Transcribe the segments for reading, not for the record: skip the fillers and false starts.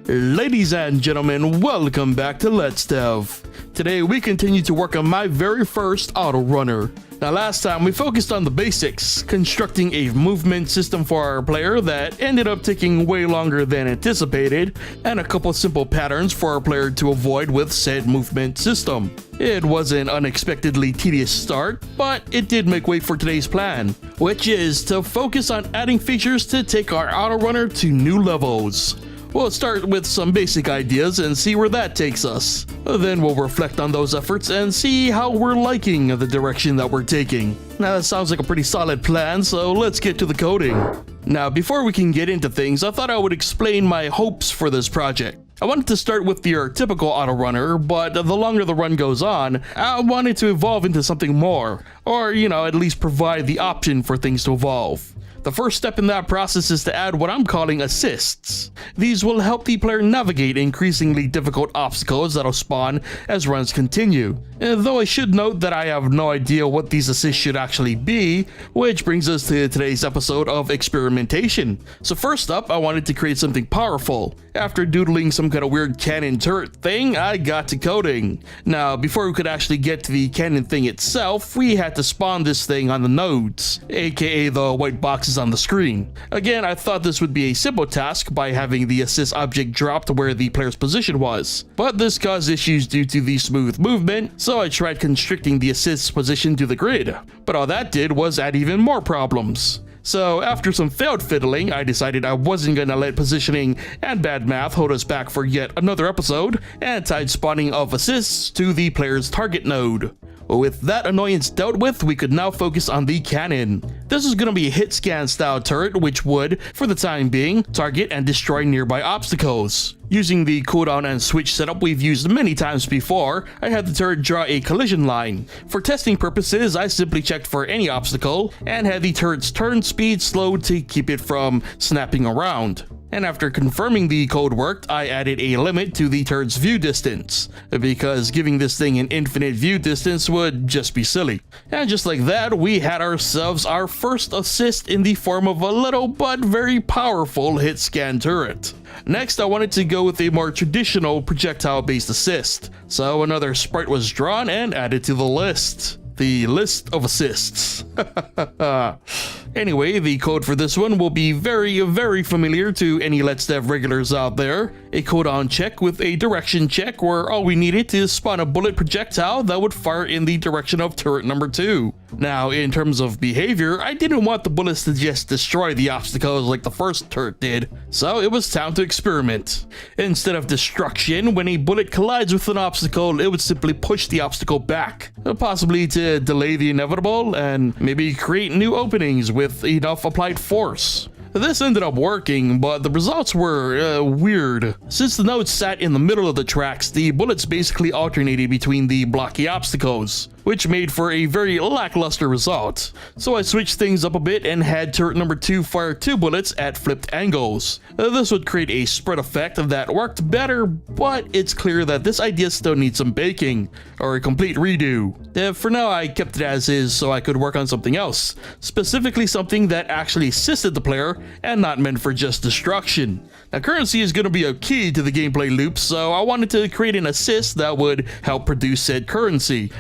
Ladies and gentlemen, welcome back to Let's Dev. Today we continue to work on my very first Autorunner. Now last time we focused on the basics, constructing a movement system for our player that ended up taking way longer than anticipated, and a couple simple patterns for our player to avoid with said movement system. It was an unexpectedly tedious start, but it did make way for today's plan, which is to focus on adding features to take our Autorunner to new levels. We'll start with some basic ideas and see where that takes us. Then we'll reflect on those efforts and see how we're liking the direction that we're taking. Now that sounds like a pretty solid plan, so let's get to the coding. Now before we can get into things, I thought I would explain my hopes for this project. I wanted to start with your typical Autorunner, but the longer the run goes on, I wanted to evolve into something more, or at least provide the option for things to evolve. The first step in that process is to add what I'm calling assists. These will help the player navigate increasingly difficult obstacles that'll spawn as runs continue. Though I should note that I have no idea what these assists should actually be, which brings us to today's episode of experimentation. So first up, I wanted to create something powerful. After doodling some kind of weird cannon turret thing, I got to coding. Now, before we could actually get to the cannon thing itself, we had to spawn this thing on the nodes, aka the white boxes on the screen. Again, I thought this would be a simple task by having the assist object drop to where the player's position was, but this caused issues due to the smooth movement, so I tried constricting the assist's position to the grid, but all that did was add even more problems. So after some failed fiddling, I decided I wasn't gonna let positioning and bad math hold us back for yet another episode, and tied spawning of assists to the player's target node. With that annoyance dealt with, we could now focus on the cannon. This is going to be a hit scan style turret which would, for the time being, target and destroy nearby obstacles. Using the cooldown and switch setup we've used many times before, I had the turret draw a collision line. For testing purposes, I simply checked for any obstacle and had the turret's turn speed slowed to keep it from snapping around. And after confirming the code worked, I added a limit to the turret's view distance, because giving this thing an infinite view distance would just be silly. And just like that, we had ourselves our first assist in the form of a little but very powerful hit scan turret. Next, I wanted to go with a more traditional projectile-based assist, so another sprite was drawn and added to the list. The list of assists. Anyway, the code for this one will be very familiar to any Let's Dev regulars out there. A cooldown check with a direction check where all we needed is spawn a bullet projectile that would fire in the direction of turret number 2. Now, in terms of behavior, I didn't want the bullets to just destroy the obstacles like the first turret did, so it was time to experiment. Instead of destruction, when a bullet collides with an obstacle, it would simply push the obstacle back, possibly to delay the inevitable and maybe create new openings with enough applied force. This ended up working, but the results were weird. Since the nodes sat in the middle of the tracks, the bullets basically alternated between the blocky obstacles, which made for a very lackluster result. So I switched things up a bit and had turret number 2 fire 2 bullets at flipped angles. This would create a spread effect that worked better, but it's clear that this idea still needs some baking, or a complete redo. For now, I kept it as is so I could work on something else, specifically something that actually assisted the player and not meant for just destruction. Now, currency is going to be a key to the gameplay loop, so I wanted to create an assist that would help produce said currency.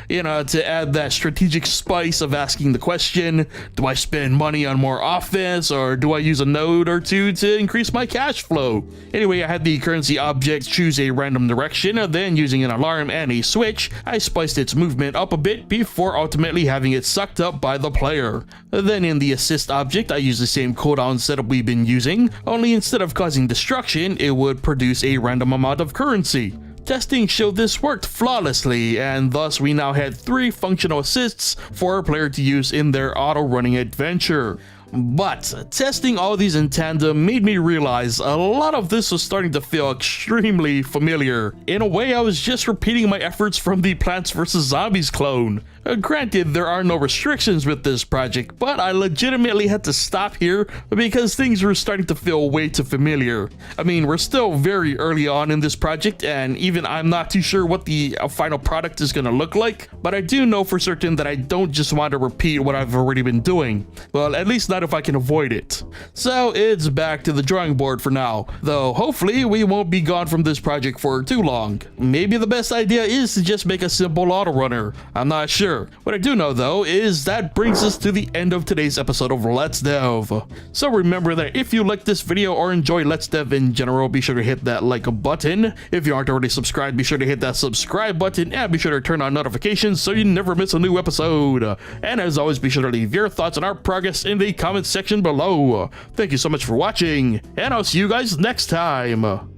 To add that strategic spice of asking the question, do I spend money on more offense, or do I use a node or two to increase my cash flow? Anyway, I had the currency object choose a random direction, and then using an alarm and a switch, I spiced its movement up a bit before ultimately having it sucked up by the player. Then in the assist object, I used the same cooldown setup we've been using, only instead of causing destruction, it would produce a random amount of currency. Testing showed this worked flawlessly, and thus we now had 3 functional assists for a player to use in their auto-running adventure. But testing all these in tandem made me realize a lot of this was starting to feel extremely familiar. In a way, I was just repeating my efforts from the Plants vs. Zombies clone. Granted, there are no restrictions with this project, but I legitimately had to stop here because things were starting to feel way too familiar. I mean, we're still very early on in this project, and even I'm not too sure what the final product is going to look like, but I do know for certain that I don't just want to repeat what I've already been doing. Well, at least not if I can avoid it. So it's back to the drawing board for now, though hopefully we won't be gone from this project for too long. Maybe the best idea is to just make a simple Autorunner. I'm not sure. What I do know though is that brings us to the end of today's episode of Let's Dev. So remember that if you like this video or enjoy Let's Dev in general, be sure to hit that like button. If you aren't already subscribed, be sure to hit that subscribe button and be sure to turn on notifications so you never miss a new episode. And as always, be sure to leave your thoughts on our progress in the comment section below. Thank you so much for watching, and I'll see you guys next time.